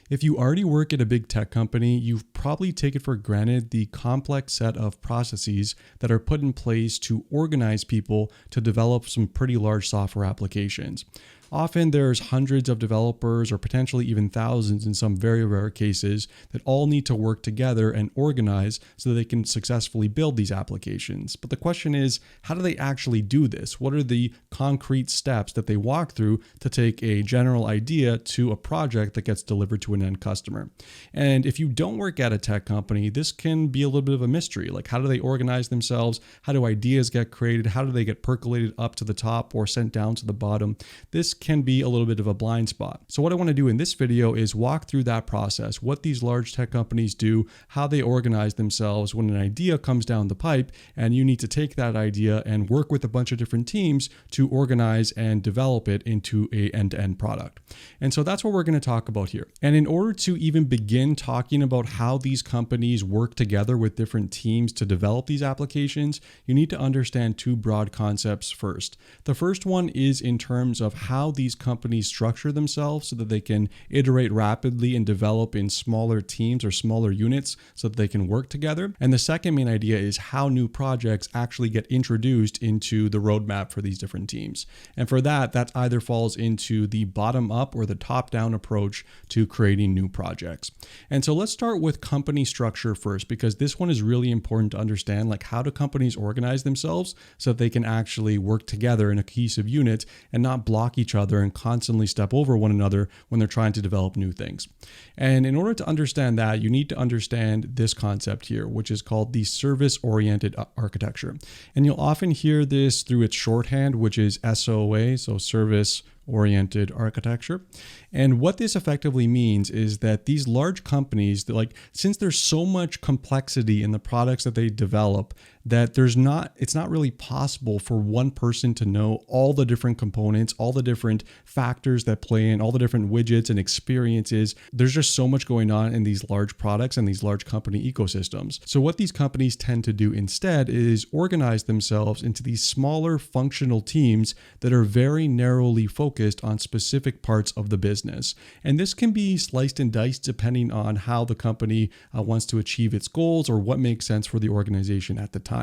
If you already work at a big tech company, you've probably taken for granted the complex set of processes that are put in place to organize people to develop some pretty large software applications. Often there's hundreds of developers or potentially even thousands in some very rare cases that all need to work together and organize so that they can successfully build these applications. But the question is, how do they actually do this? What are the concrete steps that they walk through to take a general idea to a project that gets delivered to an end customer? And if you don't work at a tech company, this can be a little bit of a mystery. Like, how do they organize themselves? How do ideas get created? How do they get percolated up to the top or sent down to the bottom? This can be a little bit of a blind spot. So what I want to do in this video is walk through that process, what these large tech companies do, how they organize themselves when an idea comes down the pipe, and you need to take that idea and work with a bunch of different teams to organize and develop it into an end-to-end product. And so that's what we're going to talk about here. And in order to even begin talking about how these companies work together with different teams to develop these applications, you need to understand two broad concepts first. The first one is in terms of how these companies structure themselves so that they can iterate rapidly and develop in smaller teams or smaller units so that they can work together. And the second main idea is how new projects actually get introduced into the roadmap for these different teams. And for that either falls into the bottom-up or the top-down approach to creating new projects. And so let's start with company structure first, because this one is really important to understand, like, how do companies organize themselves so that they can actually work together in a cohesive unit and not block each other and constantly step over one another when they're trying to develop new things. And in order to understand that, you need to understand this concept here, which is called the service-oriented architecture. And you'll often hear this through its shorthand, which is SOA, so service-oriented architecture. And what this effectively means is that these large companies, since there's so much complexity in the products that they develop, that it's not really possible for one person to know all the different components, all the different factors that play in, all the different widgets and experiences. There's just so much going on in these large products and these large company ecosystems. So what these companies tend to do instead is organize themselves into these smaller functional teams that are very narrowly focused on specific parts of the business. And this can be sliced and diced depending on how the company wants to achieve its goals or what makes sense for the organization at the time.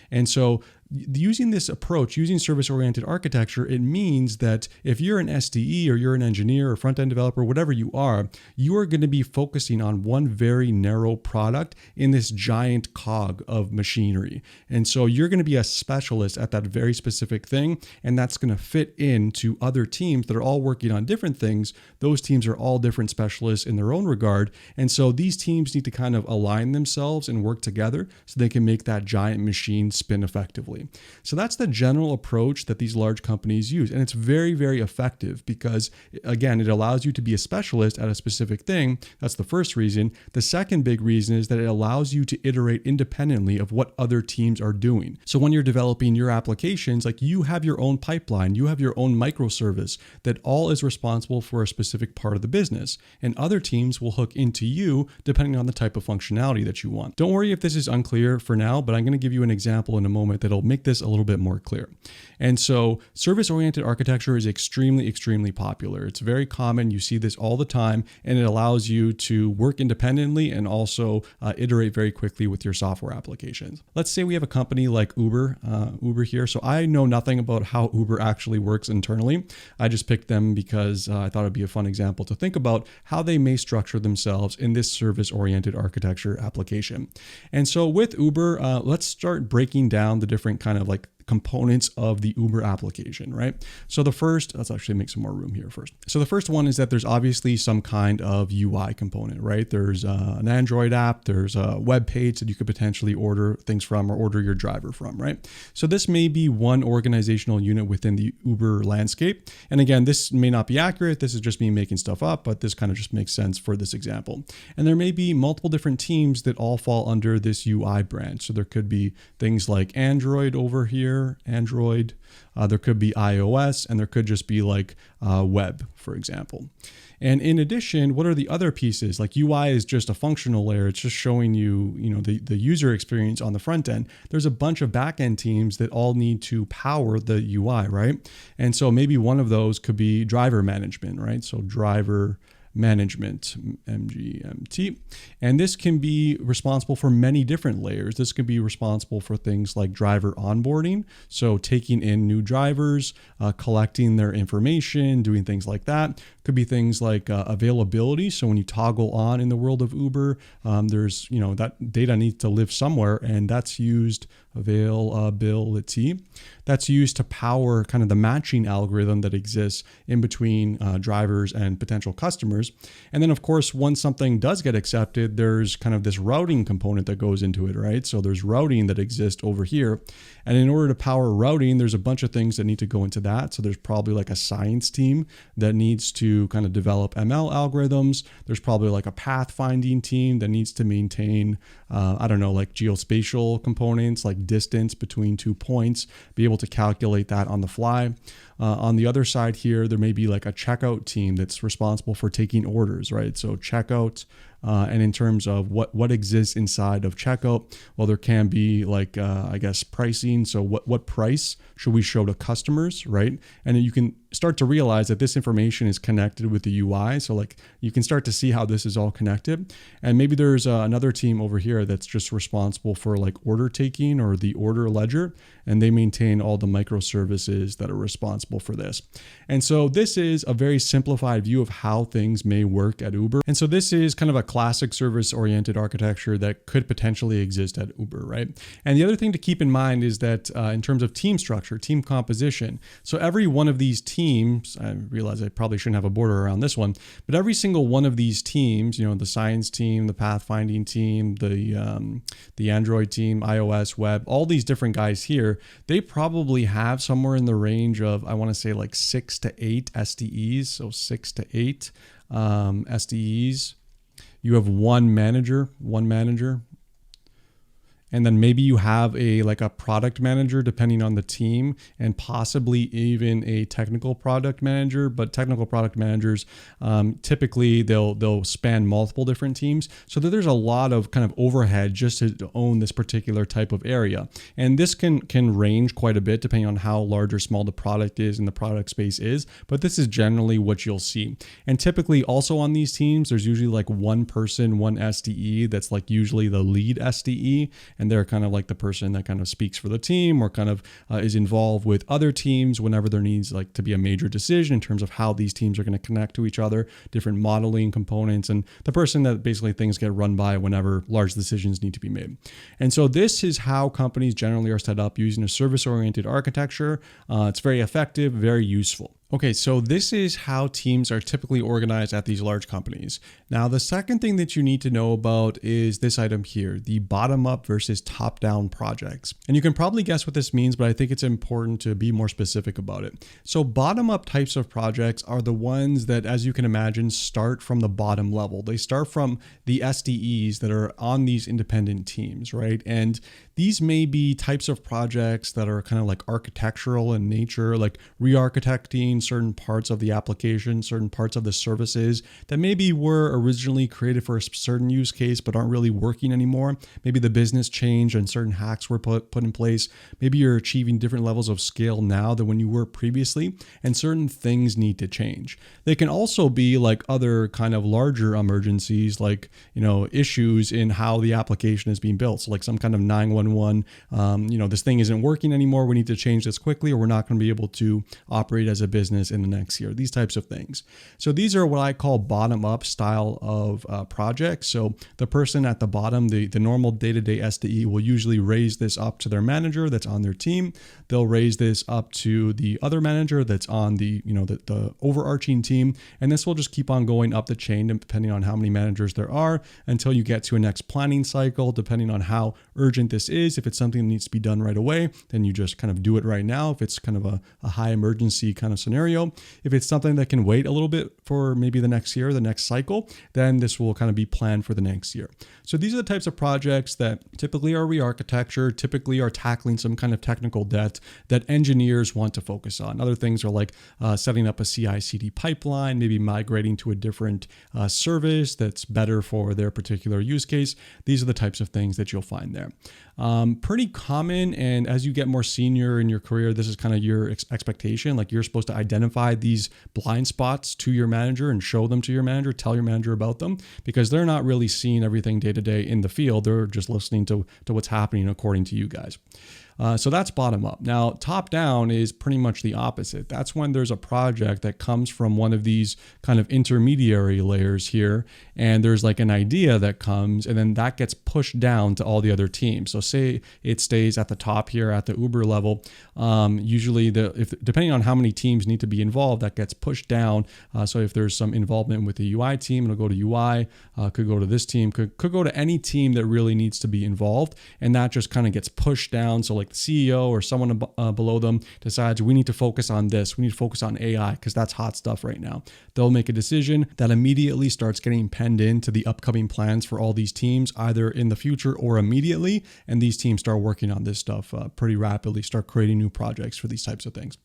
And so using this approach, using service-oriented architecture, it means that if you're an SDE or you're an engineer or front-end developer, whatever you are going to be focusing on one very narrow product in this giant cog of machinery. And so you're going to be a specialist at that very specific thing, and that's going to fit into other teams that are all working on different things. Those teams are all different specialists in their own regard. And so these teams need to kind of align themselves and work together so they can make that giant machine spin effectively. So that's the general approach that these large companies use. And it's very, very effective because, again, it allows you to be a specialist at a specific thing. That's the first reason. The second big reason is that it allows you to iterate independently of what other teams are doing. So when you're developing your applications, you have your own pipeline, you have your own microservice that all is responsible for a specific part of the business. And other teams will hook into you depending on the type of functionality that you want. Don't worry if this is unclear for now, but I'm going to give you an example in a moment that'll make this a little bit more clear. And so service-oriented architecture is extremely, extremely popular. It's very common. You see this all the time, and it allows you to work independently and also iterate very quickly with your software applications. Let's say we have a company like Uber here. So I know nothing about how Uber actually works internally. I just picked them because I thought it'd be a fun example to think about how they may structure themselves in this service-oriented architecture application. And so with Uber, let's start breaking down the different kind of components of the Uber application, right? So let's actually make some more room here first. So the first one is that there's obviously some kind of UI component, right? There's an Android app, there's a web page that you could potentially order things from or order your driver from, right? So this may be one organizational unit within the Uber landscape. And again, this may not be accurate. This is just me making stuff up, but this kind of just makes sense for this example. And there may be multiple different teams that all fall under this UI branch. So there could be things like Android over here, Android, there could be iOS, and there could just be web, for example. And in addition, what are the other pieces? UI is just a functional layer. It's just showing you, the user experience on the front end. There's a bunch of backend teams that all need to power the UI, right? And so maybe one of those could be driver management, right? So driver management, MGMT. And this can be responsible for many different layers. This could be responsible for things like driver onboarding, so taking in new drivers, collecting their information, doing things like that. Could be things like availability. So when you toggle on in the world of Uber, there's, that data needs to live somewhere, and that's used, availability. That's used to power kind of the matching algorithm that exists in between drivers and potential customers. And then, of course, once something does get accepted, there's kind of this routing component that goes into it, right? So there's routing that exists over here. And in order to power routing, there's a bunch of things that need to go into that. So there's probably like a science team that needs to kind of develop ML algorithms. There's probably like a pathfinding team that needs to maintain, like geospatial components, like distance between 2 points, be able to calculate that on the fly. On the other side here, there may be like a checkout team that's responsible for taking orders, right? So checkout, and in terms of what exists inside of checkout, well, there can be like, pricing. So what price should we show to customers, right? And then you can start to realize that this information is connected with the UI. So like you can start to see how this is all connected. And maybe there's another team over here that's just responsible for like order taking or the order ledger, and they maintain all the microservices that are responsible for this. And so this is a very simplified view of how things may work at Uber. And so this is kind of a classic service-oriented architecture that could potentially exist at Uber, right? And the other thing to keep in mind is that in terms of team structure, team composition, so every one of these teams, I realize I probably shouldn't have a border around this one, but every single one of these teams, the science team, the pathfinding team, the Android team, iOS, web, all these different guys here, they probably have somewhere in the range of, I want to say like 6 to 8 SDEs, so 6 to 8 SDEs. You have one manager, and then maybe you have a product manager depending on the team, and possibly even a technical product manager. But technical product managers, typically they'll span multiple different teams, so that there's a lot of kind of overhead just to own this particular type of area. And this can range quite a bit depending on how large or small the product is and the product space is. But this is generally what you'll see. And typically also on these teams, there's usually like one person, one SDE that's like usually the lead SDE. And they're kind of like the person that kind of speaks for the team, or kind of is involved with other teams whenever there needs like to be a major decision in terms of how these teams are going to connect to each other, different modeling components, and the person that basically things get run by whenever large decisions need to be made. And so this is how companies generally are set up using a service-oriented architecture. It's very effective, very useful. Okay, so this is how teams are typically organized at these large companies. Now, the second thing that you need to know about is this item here, the bottom-up versus top-down projects. And you can probably guess what this means, but I think it's important to be more specific about it. So bottom-up types of projects are the ones that, as you can imagine, start from the bottom level. They start from the SDEs that are on these independent teams, right? And these may be types of projects that are kind of like architectural in nature, like re-architecting certain parts of the application, certain parts of the services that maybe were originally created for a certain use case but aren't really working anymore. Maybe the business changed and certain hacks were put in place. Maybe you're achieving different levels of scale now than when you were previously, and certain things need to change. They can also be like other kind of larger emergencies, like, issues in how the application is being built. So like some kind of 911, this thing isn't working anymore. We need to change this quickly, or we're not going to be able to operate as a business in the next year. These types of things. So these are what I call bottom-up style of projects. So the person at the bottom, the normal day-to-day SDE, will usually raise this up to their manager that's on their team. They'll raise this up to the other manager that's on the overarching team, and this will just keep on going up the chain depending on how many managers there are until you get to a next planning cycle, depending on how urgent this is. If it's something that needs to be done right away, then you just kind of do it right now. If it's kind of a high emergency kind of scenario, if it's something that can wait a little bit for maybe the next year, the next cycle, then this will kind of be planned for the next year. So these are the types of projects that typically are re-architecture, typically are tackling some kind of technical debt that engineers want to focus on. Other things are like setting up a CI/CD pipeline, maybe migrating to a different service that's better for their particular use case. These are the types of things that you'll find there. Pretty common, and as you get more senior in your career, this is kind of your expectation. Like you're supposed to identify these blind spots to your manager and show them to your manager, tell your manager about them, because they're not really seeing everything day to day in the field. They're just listening to what's happening according to you guys. So that's bottom up. Now, top down is pretty much the opposite. That's when there's a project that comes from one of these kind of intermediary layers here, and there's like an idea that comes, and then that gets pushed down to all the other teams. So say it stays at the top here at the Uber level. Usually, depending on how many teams need to be involved, that gets pushed down. So if there's some involvement with the UI team, it'll go to UI, could go to this team, could go to any team that really needs to be involved, and that just kind of gets pushed down. So like the CEO or someone below them decides we need to focus on this. We need to focus on AI because that's hot stuff right now. They'll make a decision that immediately starts getting penned into the upcoming plans for all these teams, either in the future or immediately. And these teams start working on this stuff pretty rapidly, start creating new projects for these types of things.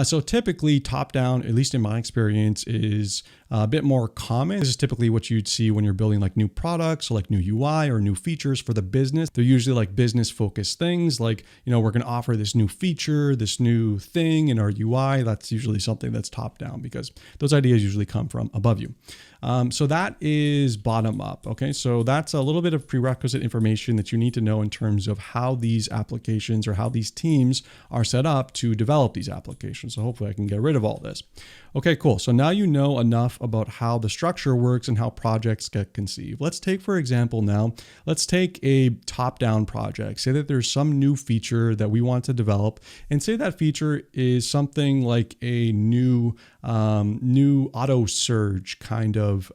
So typically top down, at least in my experience, is a bit more common. This is typically what you'd see when you're building like new products, or like new UI or new features for the business. They're usually like business focused things like, we're going to offer this new feature, this new thing in our UI. That's usually something that's top down because those ideas usually come from above you. So that is bottom up. Okay. So that's a little bit of prerequisite information that you need to know in terms of how these applications or how these teams are set up to develop these applications. So hopefully I can get rid of all this. Okay, cool. So now you know enough about how the structure works and how projects get conceived. Let's take, for example, let's take a top-down project. Say that there's some new feature that we want to develop, and say that feature is something like a new auto surge kind of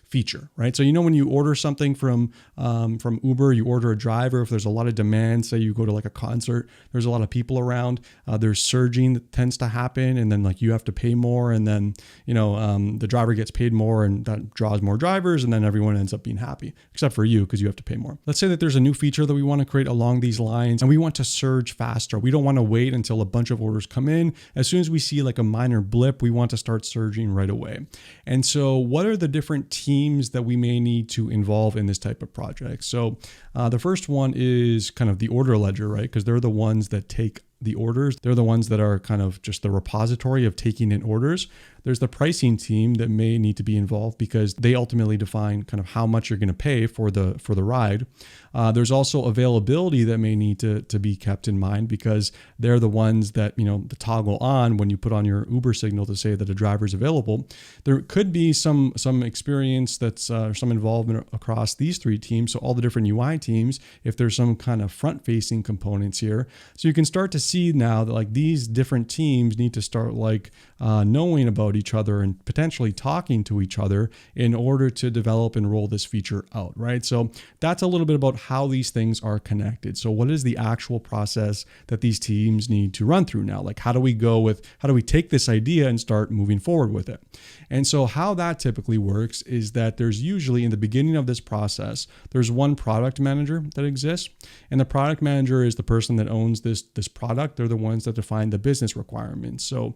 feature, right? So when you order something from Uber, you order a driver. If there's a lot of demand, say you go to like a concert, there's a lot of people around. There's surging that tends to happen, and then like you have to pay more, and then the driver gets paid more, and that draws more drivers, and then everyone ends up being happy, except for you because you have to pay more. Let's say that there's a new feature that we want to create along these lines, and we want to surge faster. We don't want to wait until a bunch of orders come in. As soon as we see like a minor blip, we want to start surging right away. And so what are the different teams that we may need to involve in this type of project? So the first one is kind of the order ledger, right? Because they're the ones that take the orders. They're the ones that are kind of just the repository of taking in orders. There's the pricing team that may need to be involved because they ultimately define kind of how much you're going to pay for the ride. There's also availability that may need to be kept in mind because they're the ones that, the toggle on when you put on your Uber signal to say that a driver is available. There could be some experience that's some involvement across these three teams. So all the different UI teams, if there's some kind of front facing components here. So you can start to see now that like these different teams need to start like knowing about each other and potentially talking to each other in order to develop and roll this feature out, right? So that's a little bit about how these things are connected. So what is the actual process that these teams need to run through now? Like how do we take this idea and start moving forward with it? And so how that typically works is that there's usually in the beginning of this process, there's one product manager that exists. And the product manager is the person that owns this product. They're the ones that define the business requirements. So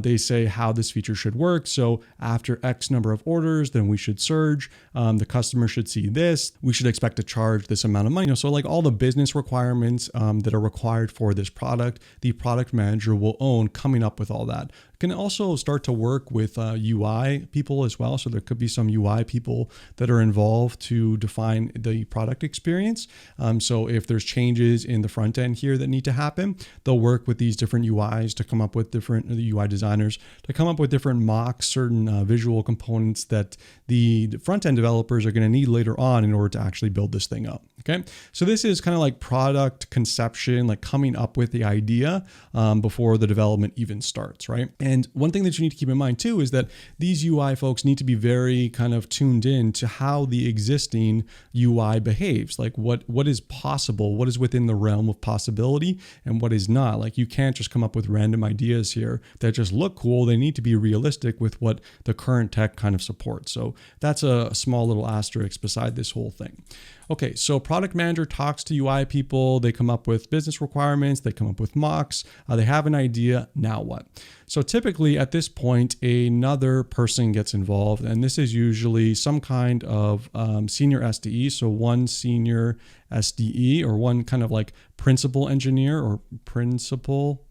they say how this feature should work. So after X number of orders, then we should surge. The customer should see this. We should expect to charge this amount of money. So like all the business requirements that are required for this product, the product manager will own coming up with all that. Can also start to work with UI people as well. So there could be some UI people that are involved to define the product experience. So if there's changes in the front end here that need to happen, they'll work with these different UIs to come up with different UI designers to come up with different mocks, certain visual components that the front end developers are going to need later on in order to actually build this thing up. Okay. So this is kind of like product conception, like coming up with the idea before the development even starts, right? And one thing that you need to keep in mind too is that these UI folks need to be very kind of tuned in to how the existing UI behaves, like what is possible, what is within the realm of possibility and what is not. Like you can't just come up with random ideas here that just look cool. They need to be realistic with what the current tech kind of supports. So that's a small little asterisk beside this whole thing. Okay, so product manager talks to UI people. They come up with business requirements. They come up with mocks. They have an idea. Now what? So typically at this point, another person gets involved, and this is usually some kind of senior SDE. So one senior SDE or one kind of like principal engineer or principal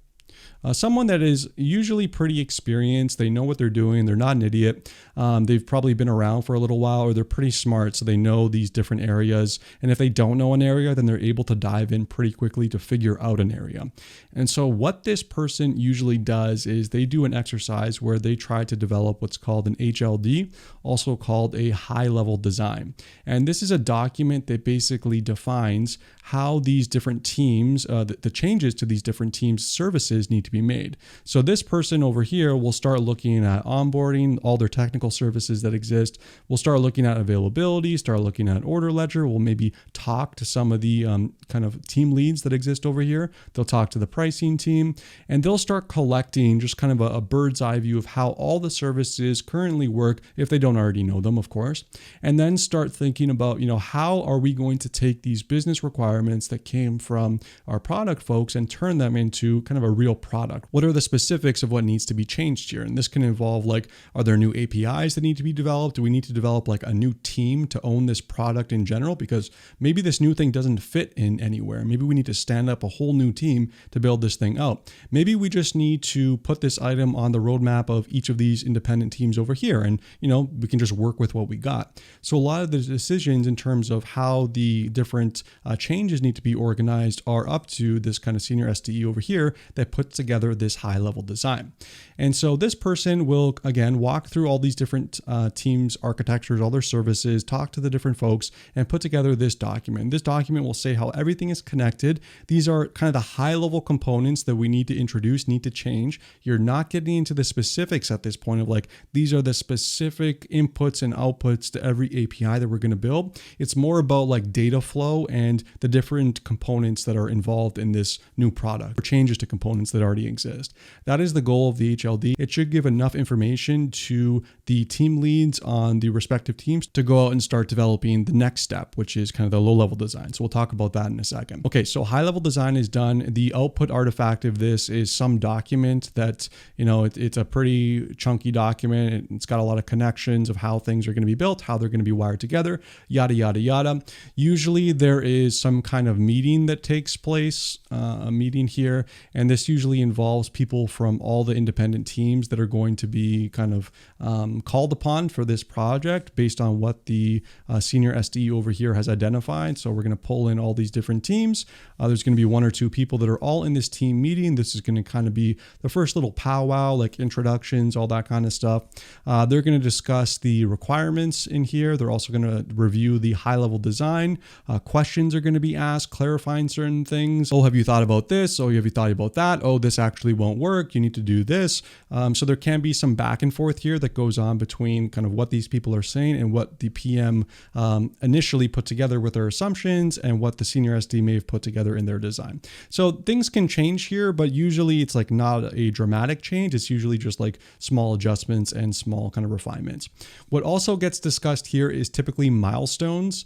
Someone that is usually pretty experienced, they know what they're doing, they're not an idiot, they've probably been around for a little while, or they're pretty smart, so they know these different areas. And if they don't know an area, then they're able to dive in pretty quickly to figure out an area. And so what this person usually does is they do an exercise where they try to develop what's called an HLD, also called a high-level design. And this is a document that basically defines how these different teams, the changes to these different teams' services need to be made. So this person over here will start looking at onboarding, all their technical services that exist. We'll start looking at availability, start looking at order ledger. We'll maybe talk to some of the kind of team leads that exist over here. They'll talk to the pricing team, and they'll start collecting just kind of a bird's eye view of how all the services currently work, if they don't already know them, of course, and then start thinking about, how are we going to take these business requirements that came from our product folks and turn them into kind of a real product? What are the specifics of what needs to be changed here? And this can involve, like, are there new APIs that need to be developed? Do we need to develop like a new team to own this product in general? Because maybe this new thing doesn't fit in anywhere. Maybe we need to stand up a whole new team to build this thing out. Maybe we just need to put this item on the roadmap of each of these independent teams over here, and we can just work with what we got. So a lot of the decisions in terms of how the different changes need to be organized are up to this kind of senior SDE over here that puts together this high-level design. And so this person will, again, walk through all these different teams, architectures, all their services, talk to the different folks, and put together this document. This document will say how everything is connected. These are kind of the high-level components that we need to introduce, need to change. You're not getting into the specifics at this point of like, these are the specific inputs and outputs to every API that we're going to build. It's more about like data flow and the different components that are involved in this new product, or changes to components that already exist. That is the goal of the HLD. It should give enough information to the team leads on the respective teams to go out and start developing the next step, which is kind of the low-level design. So we'll talk about that in a second. Okay, so high-level design is done. The output artifact of this is some document that, it's a pretty chunky document. It's got a lot of connections of how things are going to be built, how they're going to be wired together, yada, yada, yada. Usually there is some kind of meeting that takes place, a meeting here, and this usually involves people from all the independent teams that are going to be kind of called upon for this project based on what the senior SDE over here has identified. So we're going to pull in all these different teams. There's going to be one or two people that are all in this team meeting. This is going to kind of be the first little powwow, like introductions, all that kind of stuff. They're going to discuss the requirements in here. They're also going to review the high-level design. Questions are going to be asked, clarifying certain things. Oh, have you thought about this? Oh, have you thought about that? Oh, this actually won't work. You need to do this. So there can be some back and forth here that goes on between kind of what these people are saying and what the PM initially put together with their assumptions and what the senior SD may have put together in their design. So things can change here, but usually it's like not a dramatic change. It's usually just like small adjustments and small kind of refinements. What also gets discussed here is typically milestones.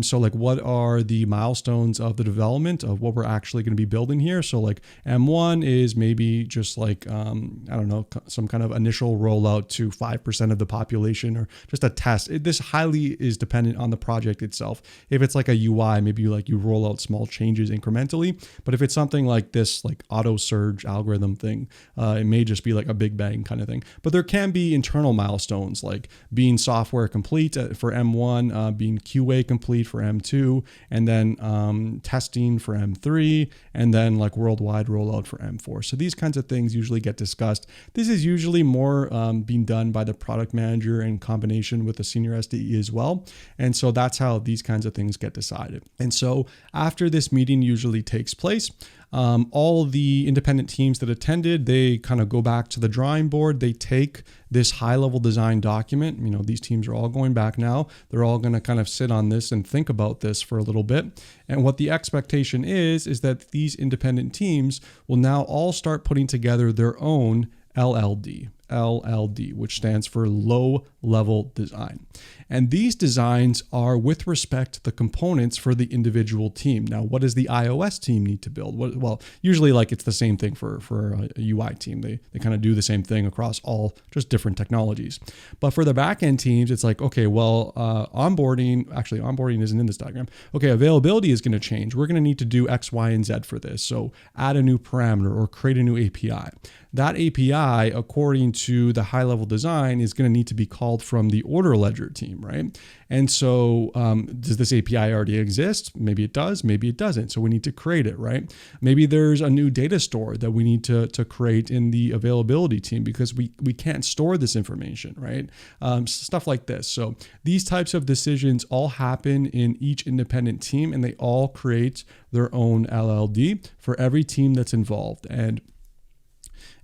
So like, what are the milestones of the development of what we're actually going to be building here? So like M1 is maybe just like, I don't know, some kind of initial rollout to 5% of the population, or just a test. This highly is dependent on the project itself. If it's like a UI, maybe you roll out small changes incrementally. But if it's something like this, like auto surge algorithm thing, it may just be like a big bang kind of thing. But there can be internal milestones like being software complete for M1, being QA complete for M2, and then testing for M3, and then like worldwide rollout for M4. So these kinds of things usually get discussed. This is usually more being done by the product manager in combination with the senior SDE as well. And so that's how these kinds of things get decided. And so after this meeting usually takes place, all the independent teams that attended, they kind of go back to the drawing board. They take this high-level design document. These teams are all going back now. They're all going to kind of sit on this and think about this for a little bit. And what the expectation is that these independent teams will now all start putting together their own LLD, which stands for low level design. And these designs are with respect to the components for the individual team. Now, what does the iOS team need to build? Well, usually like it's the same thing for a UI team. They kind of do the same thing across all just different technologies. But for the backend teams, it's like, okay, well, onboarding isn't in this diagram. Okay, availability is going to change. We're going to need to do X, Y, and Z for this. So add a new parameter or create a new API. That API, according to the HighLevel Design, is going to need to be called from the order ledger team, right? And so does this API already exist? Maybe it does, maybe it doesn't. So we need to create it, right? Maybe there's a new data store that we need to create in the availability team because we can't store this information, right? Stuff like this. So these types of decisions all happen in each independent team, and they all create their own LLD for every team that's involved.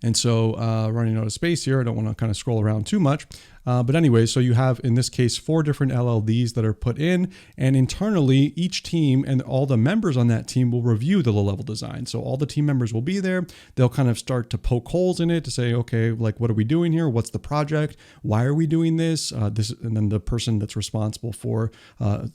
And so running out of space here, I don't want to kind of scroll around too much. But anyway, so you have, in this case, 4 different LLDs that are put in, and internally, each team and all the members on that team will review the low-level design. So all the team members will be there. They'll kind of start to poke holes in it to say, okay, like, what are we doing here? What's the project? Why are we doing this? And then the person that's responsible for,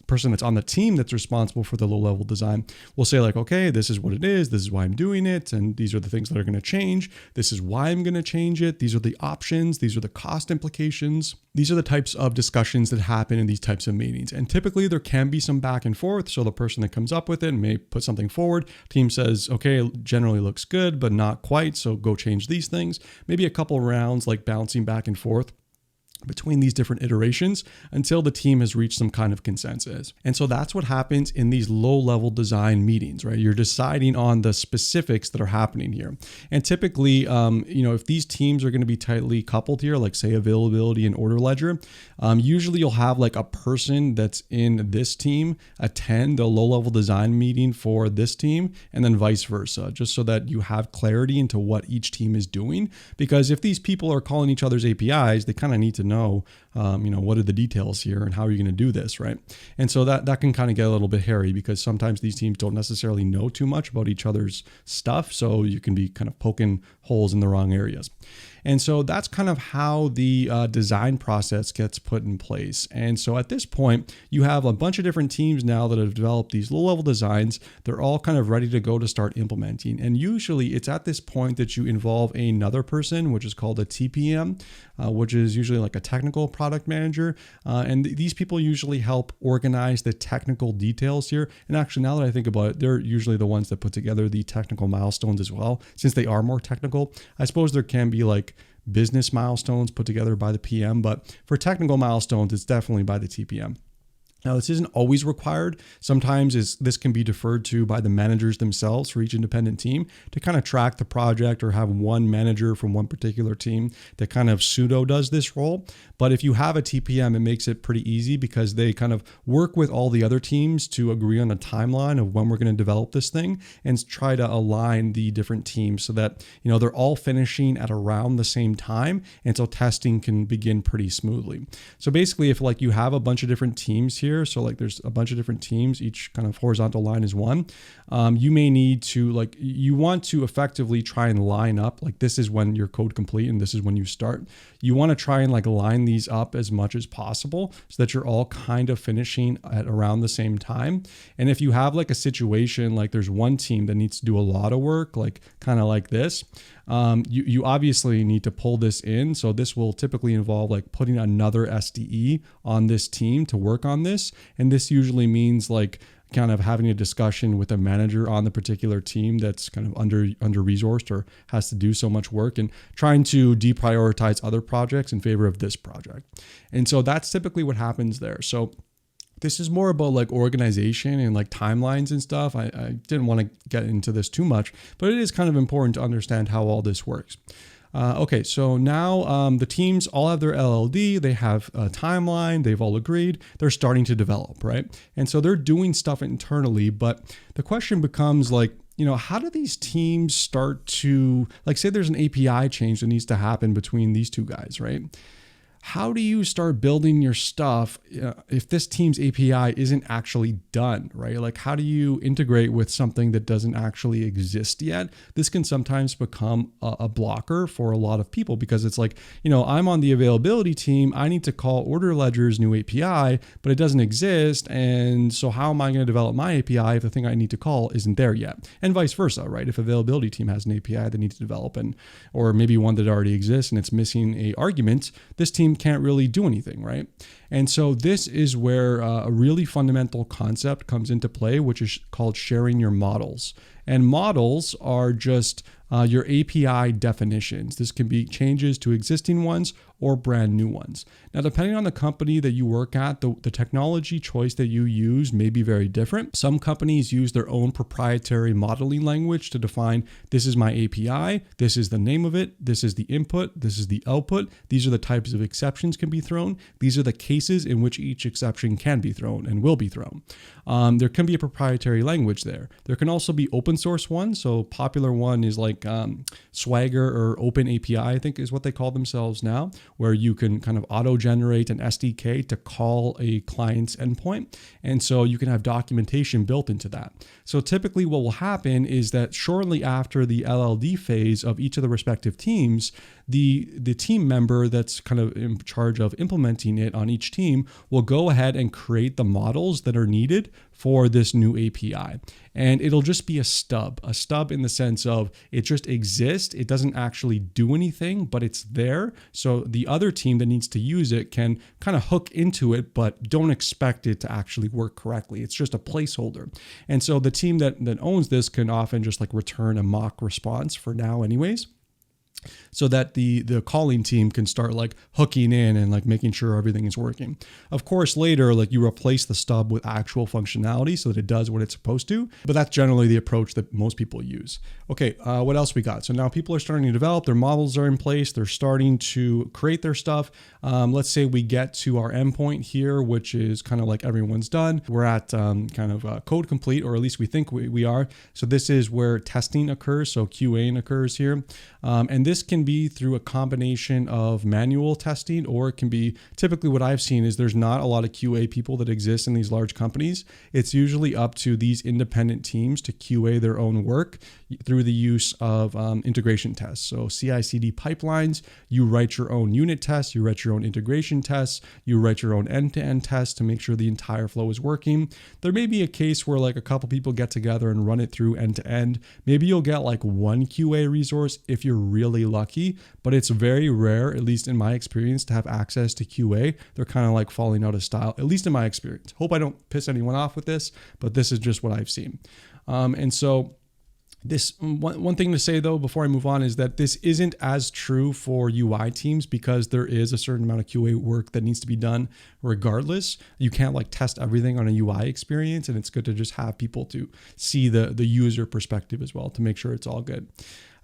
person that's on the team that's responsible for the low-level design will say like, okay, this is what it is. This is why I'm doing it. And these are the things that are going to change. This is why I'm going to change it. These are the options. These are the cost implications. These are the types of discussions that happen in these types of meetings. And typically there can be some back and forth. So the person that comes up with it may put something forward. Team says, okay, generally looks good, but not quite. So go change these things. Maybe a couple rounds like bouncing back and forth between these different iterations until the team has reached some kind of consensus. And so that's what happens in these low-level design meetings, right? You're deciding on the specifics that are happening here. And typically, if these teams are going to be tightly coupled here, like say availability and order ledger, usually you'll have like a person that's in this team attend the low-level design meeting for this team, and then vice versa, just so that you have clarity into what each team is doing. Because if these people are calling each other's APIs, they kind of need to know, what are the details here and how are you going to do this, right? And so that can kind of get a little bit hairy because sometimes these teams don't necessarily know too much about each other's stuff. So you can be kind of poking holes in the wrong areas. And so that's kind of how the design process gets put in place. And so at this point, you have a bunch of different teams now that have developed these low-level designs. They're all kind of ready to go to start implementing. And usually it's at this point that you involve another person, which is called a TPM, which is usually like a technical product manager. And these people usually help organize the technical details here. And actually, now that I think about it, they're usually the ones that put together the technical milestones as well, since they are more technical. I suppose there can be like business milestones put together by the PM, but for technical milestones, it's definitely by the TPM. Now, this isn't always required. Sometimes this can be deferred to by the managers themselves for each independent team to kind of track the project or have one manager from one particular team that kind of pseudo does this role. But if you have a TPM, it makes it pretty easy because they kind of work with all the other teams to agree on a timeline of when we're going to develop this thing and try to align the different teams so that, they're all finishing at around the same time. And so testing can begin pretty smoothly. So basically, if like you have a bunch of different teams here, so like there's a bunch of different teams, each kind of horizontal line is one. You may need to you want to effectively try and line up, like this is when your code complete and this is when you start. You want to try and line these up as much as possible so that you're all kind of finishing at around the same time. And if you have like a situation, like there's one team that needs to do a lot of work, like kind of like this, you obviously need to pull this in. So this will typically involve like putting another SDE on this team to work on this. And this usually means like kind of having a discussion with a manager on the particular team that's kind of under resourced or has to do so much work and trying to deprioritize other projects in favor of this project. And so that's typically what happens there. So this is more about like organization and like timelines and stuff. I didn't want to get into this too much, but it is kind of important to understand how all this works. Okay, so now the teams all have their LLD, they have a timeline, they've all agreed, they're starting to develop, right? And so they're doing stuff internally, but the question becomes like, how do these teams start to, like say there's an API change that needs to happen between these two guys, right? how do you start building your stuff if this team's API isn't actually done, right? Like, how do you integrate with something that doesn't actually exist yet? This can sometimes become a blocker for a lot of people because it's like, I'm on the availability team. I need to call Order Ledger's new API, but it doesn't exist. And so how am I going to develop my API if the thing I need to call isn't there yet? And vice versa, right? If availability team has an API they need to develop, or maybe one that already exists and it's missing a argument, this team can't really do anything, right? And so this is where a really fundamental concept comes into play, which is called sharing your models. And models are just your API definitions. This can be changes to existing ones or brand new ones. Now, depending on the company that you work at, the technology choice that you use may be very different. Some companies use their own proprietary modeling language to define, this is my API, this is the name of it, this is the input, this is the output, these are the types of exceptions can be thrown, these are the cases in which each exception can be thrown and will be thrown. There can be a proprietary language there. There can also be open source ones. So popular one is like Swagger or Open API, I think is what they call themselves now, where you can kind of auto-generate an SDK to call a client's endpoint. And so you can have documentation built into that. So typically what will happen is that shortly after the LLD phase of each of the respective teams, the team member that's kind of in charge of implementing it on each team will go ahead and create the models that are needed for this new API. And it'll just be a stub in the sense of it just exists. It doesn't actually do anything, but it's there. So the other team that needs to use it can kind of hook into it, but don't expect it to actually work correctly. It's just a placeholder. And so the team that owns this can often just like return a mock response for now anyways, so that the calling team can start like hooking in and like making sure everything is working. Of course, later, like you replace the stub with actual functionality so that it does what it's supposed to, but that's generally the approach that most people use. Okay, what else we got? So now people are starting to develop, their models are in place, they're starting to create their stuff. Let's say we get to our endpoint here, which is kind of like everyone's done. We're at kind of code complete, or at least we think we are. So this is where testing occurs. So QAing occurs here. And this can be through a combination of manual testing, or it can be typically what I've seen is there's not a lot of QA people that exist in these large companies. It's usually up to these independent teams to QA their own work through the use of integration tests. So CI/CD pipelines, you write your own unit tests, you write your own integration tests, you write your own end-to-end tests to make sure the entire flow is working. There may be a case where like a couple people get together and run it through end-to-end. Maybe you'll get like one QA resource if you're really lucky, but it's very rare, at least in my experience, to have access to QA. They're kind of like falling out of style, at least in my experience. Hope I don't piss anyone off with this, but this is just what I've seen. And so this one thing to say though, before I move on, is that this isn't as true for UI teams because there is a certain amount of QA work that needs to be done regardless. You can't like test everything on a UI experience, and it's good to just have people to see the user perspective as well to make sure it's all good.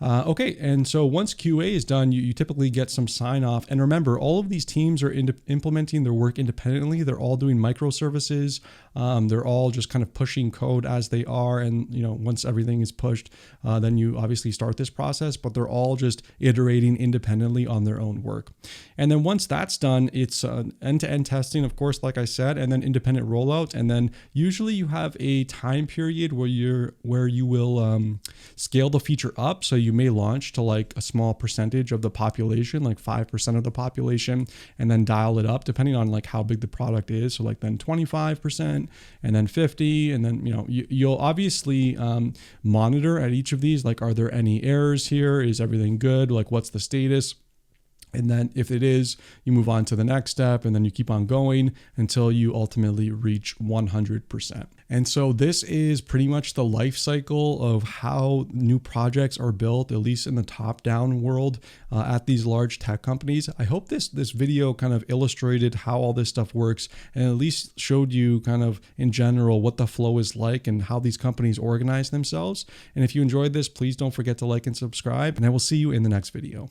Okay, and so once QA is done, you typically get some sign off. And remember, all of these teams are implementing their work independently. They're all doing microservices. They're all just kind of pushing code as they are. And once everything is pushed, then you obviously start this process, but they're all just iterating independently on their own work. And then once that's done, it's end-to-end testing, of course, like I said, and then independent rollout. And then usually you have a time period where you will scale the feature up. So you may launch to like a small percentage of the population, like 5% of the population, and then dial it up depending on like how big the product is. So like then 25% and then 50. And then, you'll obviously monitor at each of these, like, are there any errors here? Is everything good? Like, what's the status? And then if it is, you move on to the next step, and then you keep on going until you ultimately reach 100%. And so this is pretty much the life cycle of how new projects are built, at least in the top-down world at these large tech companies. I hope this video kind of illustrated how all this stuff works, and at least showed you kind of in general what the flow is like and how these companies organize themselves. And if you enjoyed this, please don't forget to like and subscribe, and I will see you in the next video.